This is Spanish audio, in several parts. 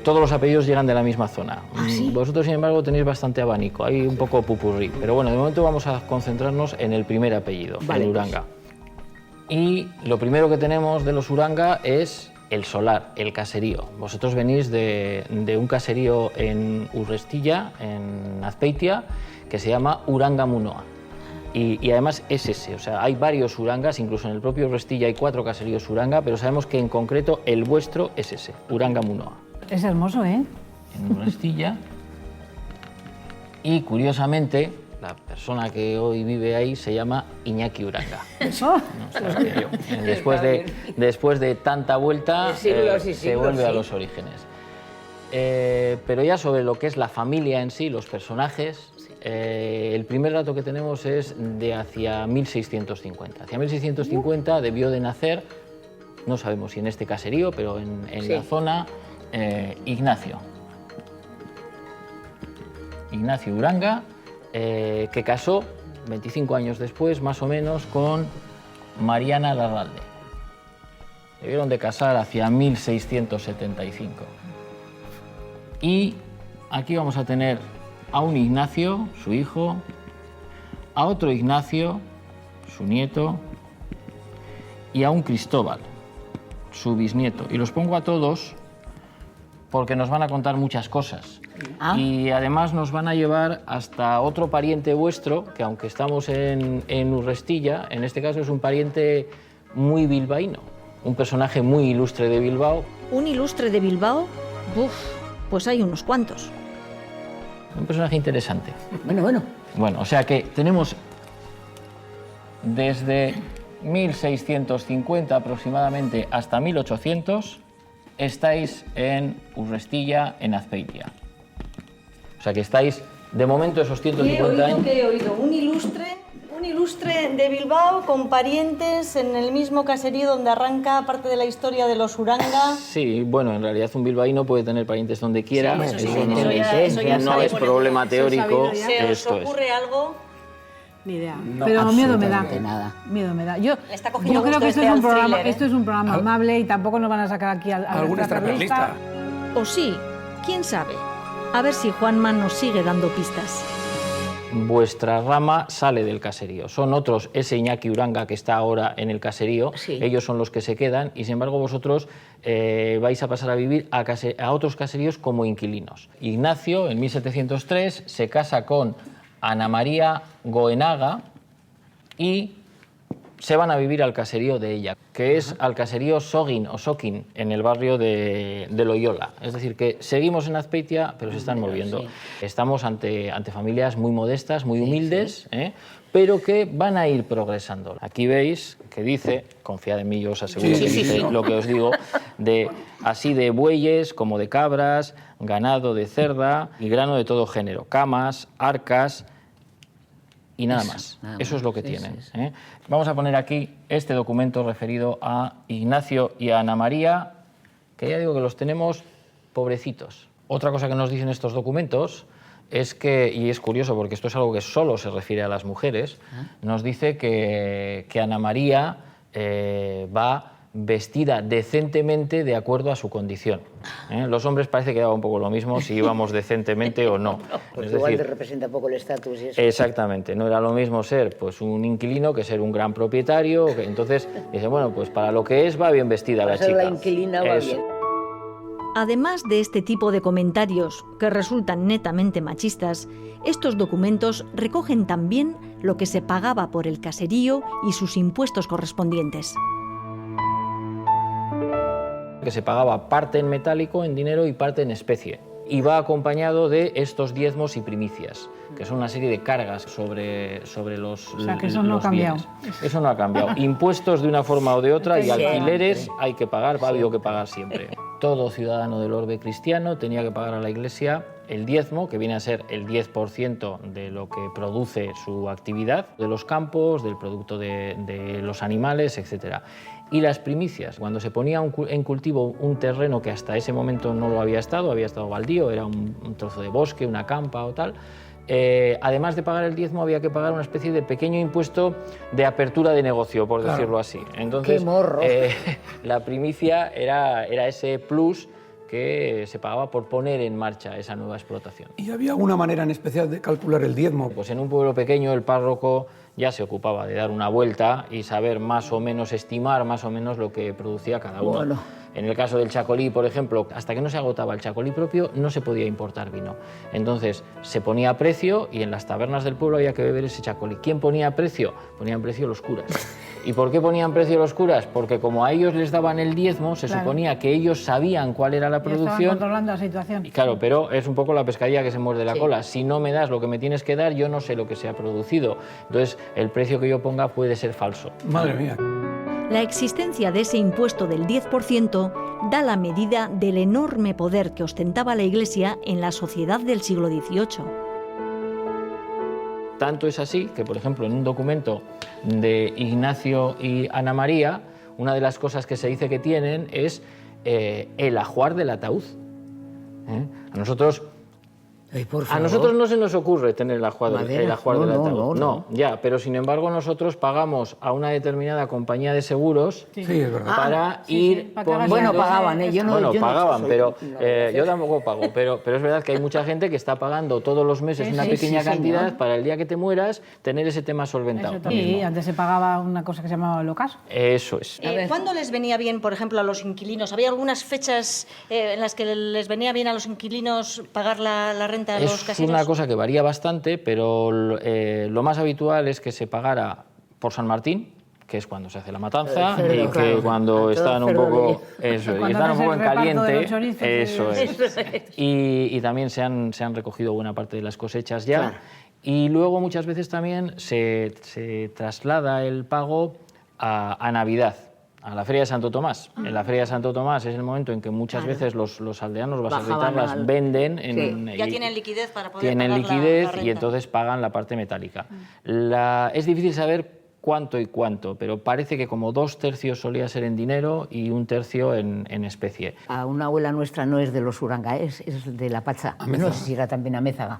Todos los apellidos llegan de la misma zona. ¿Ah, sí? Vosotros, sin embargo, tenéis bastante abanico, hay un poco pupurrí. Pero bueno, de momento vamos a concentrarnos en el primer apellido, Vale, el Uranga. Y lo primero que tenemos de los Uranga es el solar, el caserío. Vosotros venís de un caserío en Urrestilla, en Azpeitia, que se llama Uranga Munoa. Y además es ese, o sea, hay varios Urangas, incluso en el propio Urrestilla hay 4 caseríos Uranga, pero sabemos que en concreto el vuestro es ese, Uranga Munoa. Es hermoso, ¿eh? En Urrestilla. Y curiosamente, la persona que hoy vive ahí se llama Iñaki Uranga. Oh, O sea, que después de tanta vuelta, se vuelve a los orígenes. Pero ya sobre lo que es la familia en sí, los personajes, el primer dato que tenemos es de hacia 1650. Hacia 1650 debió de nacer, no sabemos si en este caserío, pero en la zona, Ignacio Uranga, que casó 25 años después, más o menos, con Mariana Larralde. Debieron de casar hacia 1675. Y aquí vamos a tener a un Ignacio, su hijo, a otro Ignacio, su nieto, y a un Cristóbal, su bisnieto. Y los pongo a todos porque nos van a contar muchas cosas. Y además nos van a llevar hasta otro pariente vuestro, que aunque estamos en Urrestilla, en este caso es un pariente muy bilbaíno, un personaje muy ilustre de Bilbao. ¿Un ilustre de Bilbao? Uf, pues hay unos cuantos. Un personaje interesante. Bueno. Bueno, o sea que tenemos desde 1650 aproximadamente hasta 1800, estáis en Urrestilla, en Azpeitia. O sea que estáis, de momento, esos 150 años... ¿Qué he oído? Un ilustre de Bilbao con parientes en el mismo caserío donde arranca parte de la historia de los Uranga. Sí, bueno, en realidad un bilbaíno puede tener parientes donde quiera. Sí, eso no es problema teórico. ¿Se os ocurre algo? Ni idea. No, Pero miedo me da. absolutamente nada. Miedo me da. Yo Está cogiendo creo gusto que este al thriller, ¿eh? esto es un programa amable y tampoco nos van a sacar aquí al ¿Algún extraperlista? O sí, quién sabe. A ver si Juanma nos sigue dando pistas. Vuestra rama sale del caserío. Son otros, ese Iñaki Uranga que está ahora en el caserío, Sí. ellos son los que se quedan y sin embargo vosotros vais a pasar a vivir a otros caseríos como inquilinos. Ignacio, en 1703, se casa con Ana María Goenaga y se van a vivir al caserío de ella, que es al caserío Sogin o Sokin, en el barrio de Loyola. Es decir, que seguimos en Azpeitia, pero se están moviendo. Sí. Estamos ante familias muy modestas, muy humildes, pero que van a ir progresando. Aquí veis que dice, confiad en mí, yo os aseguro que dice lo que os digo, así de bueyes como de cabras, ganado de cerda y grano de todo género, camas, arcas, y nada más. Eso es lo que tienen. Vamos a poner aquí este documento referido a Ignacio y a Ana María, que ya digo que los tenemos pobrecitos. Otra cosa que nos dicen estos documentos es que, y es curioso porque esto es algo que solo se refiere a las mujeres, nos dice que Ana María va vestida decentemente de acuerdo a su condición. Los hombres parece que daba un poco lo mismo si íbamos decentemente o no. Porque Es igual decir, te representa poco el estatus y eso. exactamente, no era lo mismo ser pues un inquilino que ser un gran propietario. Entonces dice, bueno, pues para lo que es va bien vestida Para la ser chica. la inquilina va Eso. bien. Además de este tipo de comentarios que resultan netamente machistas, estos documentos recogen también lo que se pagaba por el caserío y sus impuestos correspondientes. Que se pagaba parte en metálico, en dinero, y parte en especie. Y va acompañado de estos diezmos y primicias, que son una serie de cargas sobre los O sea, que eso no los ha cambiado. bienes. Eso no ha cambiado. Impuestos de una forma o de otra y Siempre. alquileres hay que pagar, ha habido que pagar siempre. Todo ciudadano del orbe cristiano tenía que pagar a la Iglesia el diezmo, que viene a ser el 10% de lo que produce su actividad, de los campos, del producto de los animales, etc. Y las primicias, cuando se ponía en cultivo un terreno que hasta ese momento no lo había estado baldío, era un trozo de bosque, una campa o tal, además de pagar el diezmo había que pagar una especie de pequeño impuesto de apertura de negocio, por decirlo así. Entonces, ¡Qué morro! la primicia era ese plus que se pagaba por poner en marcha esa nueva explotación. ¿Y había alguna manera en especial de calcular el diezmo? Pues en un pueblo pequeño el párroco ya se ocupaba de dar una vuelta y saber más o menos, estimar más o menos lo que producía cada uno. Bueno. En el caso del chacolí, por ejemplo, hasta que no se agotaba el chacolí propio, no se podía importar vino. Entonces se ponía precio y en las tabernas del pueblo había que beber ese chacolí. ¿Quién ponía precio? Ponían precio los curas. ¿Y por qué ponían precio los curas? Porque como a ellos les daban el diezmo, se suponía que ellos sabían cuál era la producción. Estaban controlando la situación. Y claro, pero es un poco la pescadilla que se muerde la cola. Si no me das lo que me tienes que dar, yo no sé lo que se ha producido. Entonces, el precio que yo ponga puede ser falso. Madre mía. La existencia de ese impuesto del 10% da la medida del enorme poder que ostentaba la Iglesia en la sociedad del siglo XVIII. Tanto es así que, por ejemplo, en un documento de Ignacio y Ana María, una de las cosas que se dice que tienen es el ajuar del ataúd. A nosotros Ay, por favor. no se nos ocurre tener el ajuar del ataúd. No, ya, pero sin embargo nosotros pagamos a una determinada compañía de seguros Sí, es verdad. para ir para que hagas Bueno, eso. pagaban, yo no. Bueno, yo no pagaban, soy- pero no. yo tampoco pago. Pero es verdad que hay mucha gente que está pagando todos los meses una Sí, pequeña sí, cantidad señor. para el día que te mueras tener ese tema solventado. Eso también. Sí, antes se pagaba una cosa que se llamaba el ocaso. Eso es. ¿Cuándo les venía bien, por ejemplo, a los inquilinos? ¿Había algunas fechas en las que les venía bien a los inquilinos pagar la renta a los Es caseros? una cosa que varía bastante, pero lo más habitual es que se pagara por San Martín, que es cuando se hace la matanza, El cerdo, y que claro. cuando Todo están un cerdo poco, de- eso, y Cuando están un haces poco el en reparto de caliente, los chorizos, eso sí. es. Y también se han recogido buena parte de las cosechas ya. Claro. Y luego muchas veces también se traslada el pago a Navidad, a la Feria de Santo Tomás. En la Feria de Santo Tomás es el momento en que muchas veces los aldeanos, los Bajaban basarritarras, al- venden. Ya y- tienen liquidez para poder tienen pagar la liquidez renta. y entonces pagan la parte metálica. Es difícil saber cuánto y cuánto, pero parece que como 2/3 solía ser en dinero y 1/3 en especie. A una abuela nuestra no es de los Urangaes, es de La Pacha. No sé si era también Amézaga.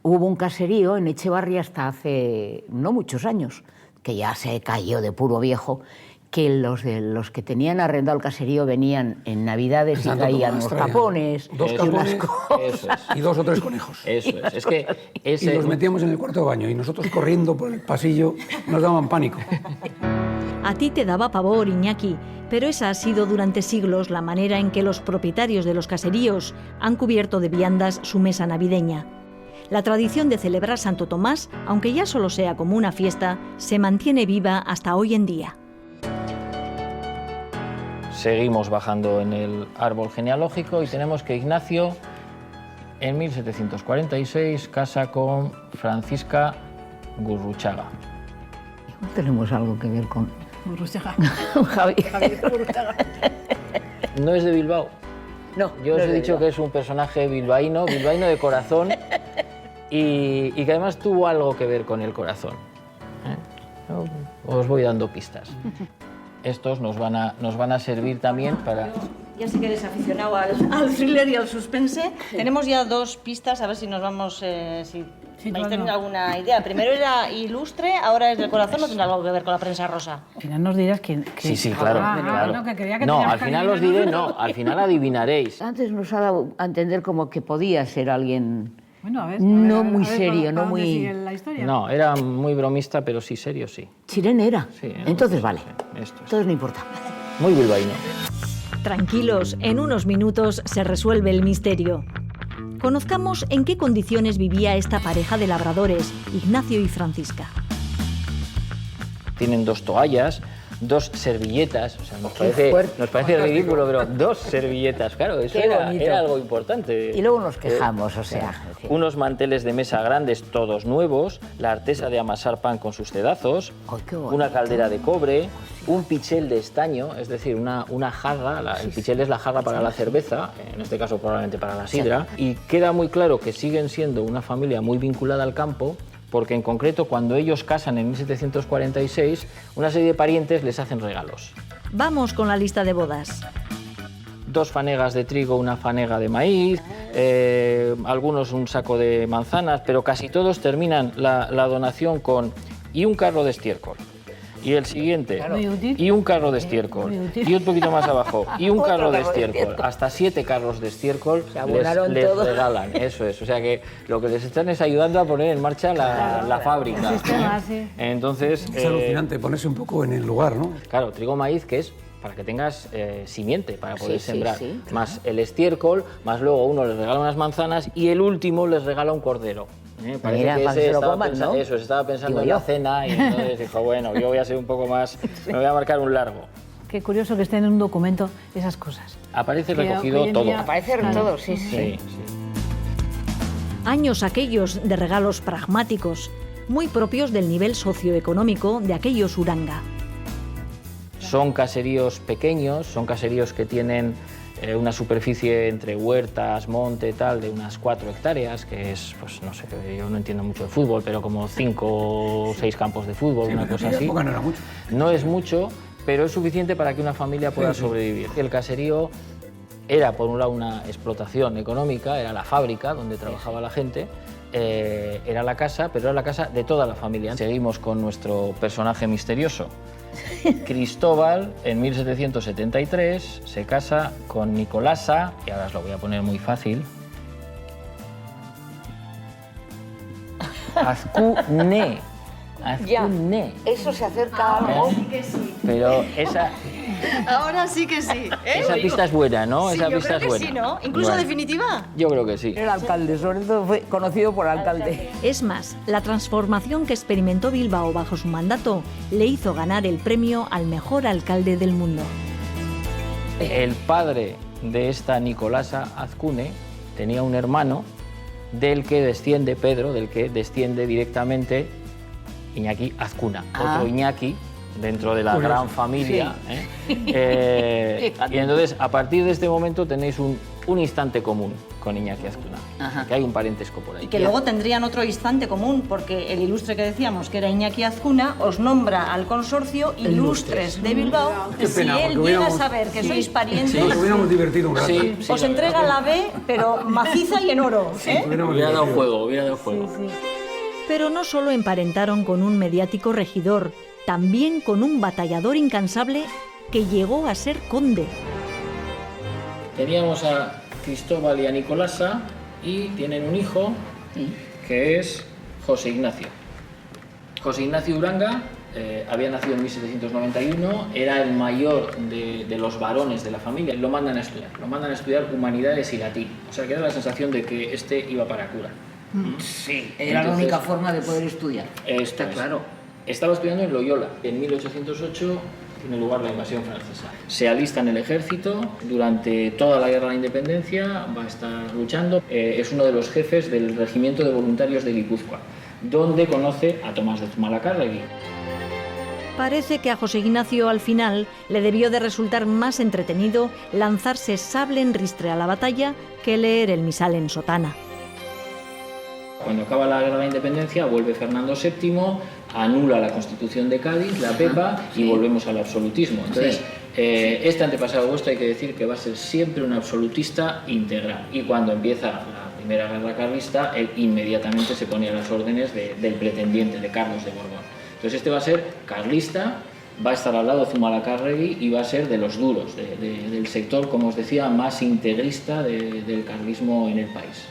Hubo un caserío en Echevarri hasta hace no muchos años, que ya se cayó de puro viejo, que los que tenían arrendado el caserío venían en Navidades y Santo traían Tomás unos traían capones, dos y unas capones. cosas. Eso es. Y 2 o 3 conejos. Eso es. Es que Y ese, los metíamos en el cuarto de baño y nosotros corriendo por el pasillo nos daban pánico. A ti te daba pavor, Iñaki, pero esa ha sido durante siglos la manera en que los propietarios de los caseríos han cubierto de viandas su mesa navideña. La tradición de celebrar Santo Tomás, aunque ya solo sea como una fiesta, se mantiene viva hasta hoy en día. seguimos bajando en el árbol genealógico y tenemos que Ignacio en 1746 casa con Francisca Gurruchaga. No tenemos algo que ver con Gurruchaga. Javi. No es de Bilbao. No, Yo no os es he de dicho Bilbao. que es un personaje bilbaíno de corazón y que además tuvo algo que ver con el corazón. Os voy dando pistas. Estos nos van a servir también para... Ya sé que eres aficionado al thriller y al suspense. Tenemos ya dos pistas, a ver si nos vamos, si vais claro. teniendo alguna idea. Primero era Ilustre, ahora es del corazón, ¿no tendrá algo que ver con la prensa rosa? Al final nos dirás que... Sí, claro, claro. No, que creía que No, teníamos al que final os adivinar diré, nosotros. no, al final adivinaréis. Antes nos ha dado a entender como que podía ser alguien Bueno, a ver, no a ver, muy a ver serio, para no dónde muy... sigue la historia. No, era muy bromista, pero sí serio, sí. Chirén era. Sí, Entonces vale. sí, esto es. Entonces no importa. Muy bilbaíno. Tranquilos, en unos minutos se resuelve el misterio. Conozcamos en qué condiciones vivía esta pareja de labradores, Ignacio y Francisca. Tienen 2 toallas, 2 servilletas, o sea, nos fuerte. parece ridículo, pero 2 servilletas, claro, eso Qué era bonito. algo importante. Y luego nos quejamos, o sea. Unos manteles de mesa grandes, todos nuevos, la artesa de amasar pan con sus cedazos, Ay, qué bonito. una caldera de cobre, un pichel de estaño, es decir, una jarra, el pichel es la jarra para la cerveza, en este caso probablemente para la sidra, y queda muy claro que siguen siendo una familia muy vinculada al campo, porque en concreto cuando ellos casan en 1746, una serie de parientes les hacen regalos. Vamos con la lista de bodas. 2 fanegas de trigo, una fanega de maíz, algunos un saco de manzanas, pero casi todos terminan la donación con y un carro de estiércol. y el siguiente, Muy útil. y un carro de estiércol, Muy útil. y un poquito más abajo, y un Otro carro de carro de estiércol, estiércol. hasta 7 carros de estiércol Se abonaron les todo. regalan, eso es. O sea que lo que les están es ayudando a poner en marcha la fábrica. El sistema, sí. Entonces, Es alucinante ponerse un poco en el lugar, ¿no? claro, trigo maíz, que es para que tengas simiente para poder Sí, sí, sembrar, sí, más el estiércol, más luego uno les regala unas manzanas y el último les regala un cordero. Parece Mira, que para que ese se lo estaba coman, pensa- ¿no? Eso, se estaba pensando Digo en la yo. cena y entonces dijo, bueno, yo voy a ser un poco más, me voy a marcar un largo. Qué curioso que estén en un documento esas cosas. Aparece Que recogido hoy en todo. día- Aparece todo, sí, sí. Sí, sí. Años aquellos de regalos pragmáticos, muy propios del nivel socioeconómico de aquellos Uranga. Son caseríos pequeños, son caseríos que tienen una superficie entre huertas, monte, tal, de unas 4 hectáreas, que es, pues no sé, yo no entiendo mucho de fútbol, pero como 5 o 6 campos de fútbol, una en cosa aquella así. época no era mucho. No es mucho, pero es suficiente para que una familia pueda sobrevivir. El caserío era, por un lado, una explotación económica, era la fábrica donde trabajaba la gente, era la casa, pero era la casa de toda la familia. Seguimos con nuestro personaje misterioso. Cristóbal, en 1773, se casa con Nicolasa, y ahora os lo voy a poner muy fácil. Azcune. Azcune. Eso se acerca a algo. Pero esa... Ahora sí que sí. Esa pista es buena, ¿no? Sí, Esa yo pista creo es que buena. sí, ¿no? Incluso Bueno, definitiva. yo creo que sí. El alcalde, sobre todo fue conocido por alcalde. Es más, la transformación que experimentó Bilbao bajo su mandato le hizo ganar el premio al mejor alcalde del mundo. El padre de esta Nicolasa Azcune tenía un hermano del que desciende Pedro, del que desciende directamente Iñaki Azcuna, otro Iñaki dentro de la gran familia. Y entonces, a partir de este momento tenéis un instante común con Iñaki Azcuna, que hay un parentesco por ahí. Y que luego tendrían otro instante común, porque el ilustre que decíamos, que era Iñaki Azcuna, os nombra al consorcio Ilustres de Bilbao. Qué Si pena, él porque llega a hubiéramos- saber que sois parientes, Nos hubiéramos divertido un rato. Sí, sí, os la entrega verdad la B, pero maciza y en oro. ¿eh? Nos hubiéramos hubiera dado divertido. juego, hubiera dado juego. Pero no solo emparentaron con un mediático regidor, también con un batallador incansable que llegó a ser conde. Teníamos a Cristóbal y a Nicolasa y tienen un hijo que es José Ignacio. José Ignacio Uranga había nacido en 1791, era el mayor de los varones de la familia. Lo mandan a estudiar humanidades y latín. O sea, que da la sensación de que este iba para cura. Sí, era la Entonces, única forma de poder estudiar. Esto Está es. claro. Estaba estudiando en Loyola. En 1808 tiene lugar la invasión francesa. Se alista en el ejército, durante toda la guerra de la independencia va a estar luchando. Es uno de los jefes del regimiento de voluntarios de Guipúzcoa, donde conoce a Tomás de Zumalacárregui. Parece que a José Ignacio al final le debió de resultar más entretenido lanzarse sable en ristre a la batalla que leer el misal en sotana. Cuando acaba la guerra de la independencia, vuelve Fernando VII, anula la Constitución de Cádiz, la PEPA, y volvemos al absolutismo. Entonces, este antepasado vuestro hay que decir que va a ser siempre un absolutista integral. Y cuando empieza la Primera Guerra Carlista, él inmediatamente se pone a las órdenes del pretendiente, de Carlos de Borbón. Entonces, este va a ser carlista, va a estar al lado de Zumalacárregui y va a ser de los duros, del sector, como os decía, más integrista del carlismo en el país.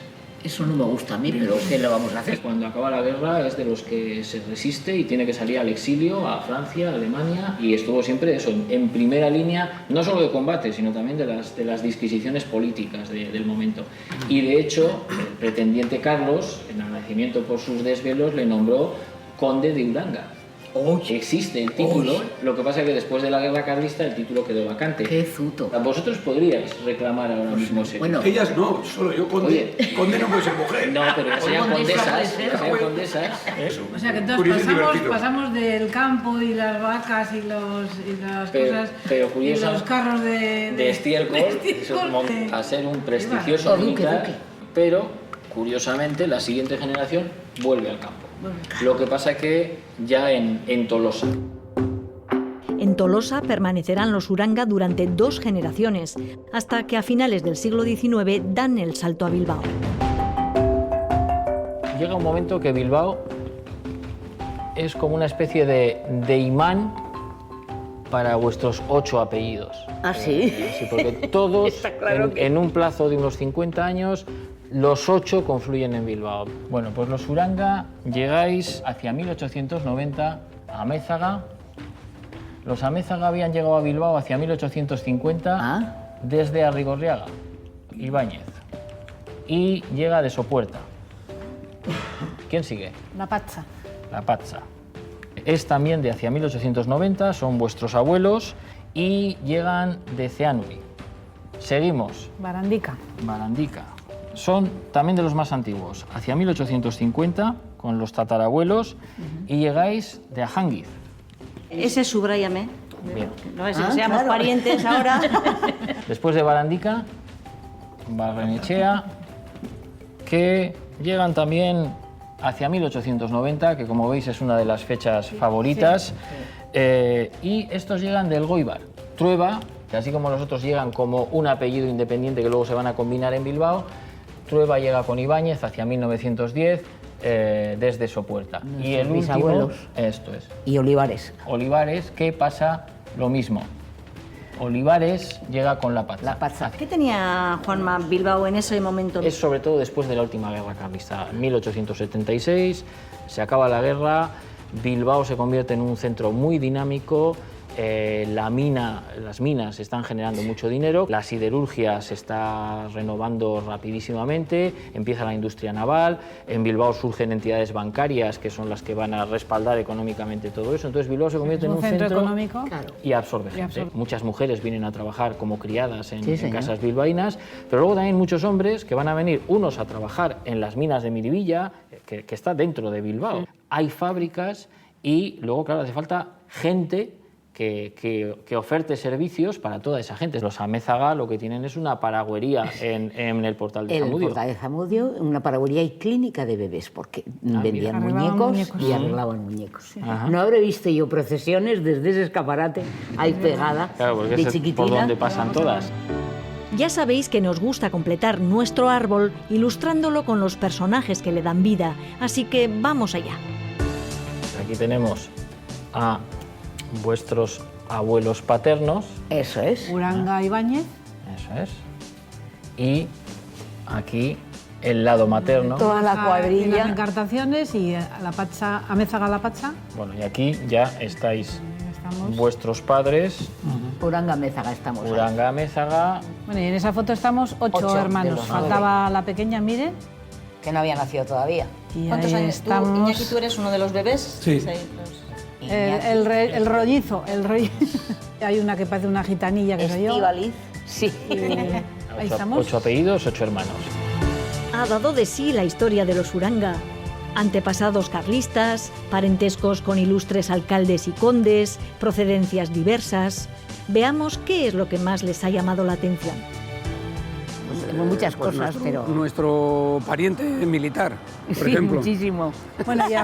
Eso no me gusta a mí, pero ¿qué le vamos a hacer? Cuando acaba la guerra es de los que se resiste y tiene que salir al exilio, a Francia, a Alemania, y estuvo siempre eso, en primera línea, no solo de combate, sino también de las disquisiciones políticas del momento. Y de hecho, el pretendiente Carlos, en agradecimiento por sus desvelos, le nombró conde de Uranga. Existe el título, lo que pasa es que después de la guerra carlista el título quedó vacante. ¡Qué zuto! Vosotros podríais reclamar ahora mismo ese Bueno, Ellas no, solo yo, conde. Oye. Conde no puede ser mujer. No, pero ya sean condesas, ya sean condesas. O sea que entonces Curioso y divertido. pasamos del campo y las vacas y las Pero- cosas pero y curioso, los carros de estiércol, a ser un prestigioso O duque, militar, duque. pero curiosamente la siguiente generación vuelve al campo. Lo que pasa que ya en Tolosa. En Tolosa permanecerán los Uranga durante 2 generaciones, hasta que a finales del siglo XIX dan el salto a Bilbao. Llega un momento que Bilbao es como una especie de imán para vuestros 8 apellidos. ¿Ah, sí? Sí, porque todos, Está claro en un plazo de unos 50 años, los 8 confluyen en Bilbao. Bueno, pues los Uranga llegáis hacia 1890 a Amézaga. Los Amézaga habían llegado a Bilbao hacia 1850 desde Arrigorriaga, Ibáñez. Y llega de Sopuerta. ¿Quién sigue? La Pacha. La Patza. Es también de hacia 1890, son vuestros abuelos y llegan de Ceanuri. Seguimos. Barandica. Barandica. Son también de los más antiguos, hacia 1850 con los tatarabuelos y llegáis de Ajánguiz. Ese subráyame. Bien. No es que seamos parientes ahora. Después de Barandica, Barrenechea, que llegan también hacia 1890, que como veis es una de las fechas favoritas, y estos llegan del Goibar. Trueba, que así como los otros llegan como un apellido independiente que luego se van a combinar en Bilbao, Trueba llega con Ibáñez hacia 1910 desde Sopuerta. Y el último, bisabuelos. esto es, Y Olivares. Olivares, que pasa lo mismo. Olivares llega con La Patza. La Patza. ¿Qué tenía Juanma Bilbao en ese momento? Es sobre todo después de la última guerra carlista, 1876, se acaba la guerra, Bilbao se convierte en un centro muy dinámico, las minas están generando mucho dinero, la siderurgia se está renovando rapidísimamente, empieza la industria naval, en Bilbao surgen entidades bancarias que son las que van a respaldar económicamente todo eso, entonces Bilbao se convierte en un centro económico. y absorbe gente. Muchas mujeres vienen a trabajar como criadas en Sí, señor. casas bilbaínas, pero luego también muchos hombres que van a venir, unos a trabajar en las minas de Miribilla, que está dentro de Bilbao. Hay fábricas y luego, claro, hace falta gente que oferte servicios para toda esa gente. Los Amézaga lo que tienen es una paragüería en el portal de Zamudio. El portal de Zamudio, una paragüería y clínica de bebés, porque vendían Arreglaban muñecos y arreglaban muñecos. No habré visto yo procesiones desde ese escaparate ahí pegada, Claro, porque de es chiquitina. por donde pasan todas. Ya sabéis que nos gusta completar nuestro árbol ilustrándolo con los personajes que le dan vida, así que vamos allá. Aquí tenemos a vuestros abuelos paternos, Eso es. Uranga Ibáñez. eso es, y aquí el lado materno. Toda la Y las cuadrilla. encartaciones y la Pacha, Amézaga la Pacha. Bueno, y aquí ya estáis Estamos. vuestros padres, Uranga Mézaga estamos ahí. Uranga, Amézaga. Bueno, y en esa foto estamos 8 8 de hermanos. los Faltaba la pequeña, miren. Que no había nacido todavía. Y ¿Cuántos ahí años tú, estamos. Iñaki, tú eres uno de los bebés? Sí. El rollizo, el rollizo. Hay una que parece una gitanilla que soy yo. Estíbaliz. Sí. Ahí estamos. 8 apellidos, 8 hermanos. Ha dado de sí la historia de los Uranga. Antepasados carlistas, parentescos con ilustres alcaldes y condes, procedencias diversas. Veamos qué es lo que más les ha llamado la atención. Muchas cosas, pero... Nuestro pariente militar, por Sí, ejemplo. muchísimo. Bueno, y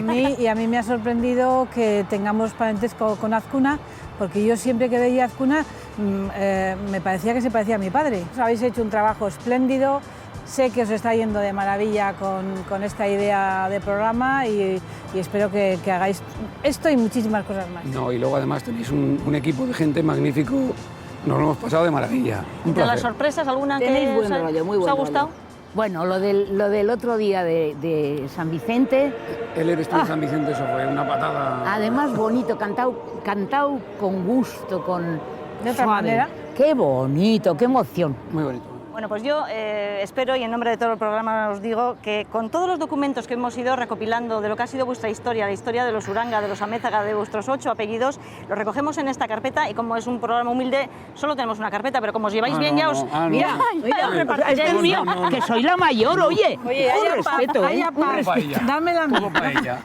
a mí me ha sorprendido que tengamos parentesco con Azcuna, porque yo siempre que veía a Azcuna me parecía que se parecía a mi padre. Habéis hecho un trabajo espléndido, sé que os está yendo de maravilla con esta idea de programa y espero que hagáis esto y muchísimas cosas más. No, y luego además tenéis un equipo de gente magnífico. Nos lo hemos pasado de maravilla. Un ¿De las placer. sorpresas alguna Tenéis que buen os ha, rollo, muy os buen ha gustado? rollo. Bueno, lo del otro día de San Vicente, El Eres tú en San Vicente, eso fue una patada. además bonito, cantado con gusto, con... De otra suave. manera. Qué bonito, qué emoción. Muy bonito. Bueno, pues yo espero, y en nombre de todo el programa os digo, que con todos los documentos que hemos ido recopilando de lo que ha sido vuestra historia, la historia de los Uranga, de los Amézaga, de vuestros 8 apellidos, los recogemos en esta carpeta y como es un programa humilde, solo tenemos una carpeta, pero como os lleváis bien ya os... Mira, os repartís. es que mío, que soy la mayor, oye. Oye, un respeto, Hay ¿eh? apa- Todo para ella. Dame la Todo para ella.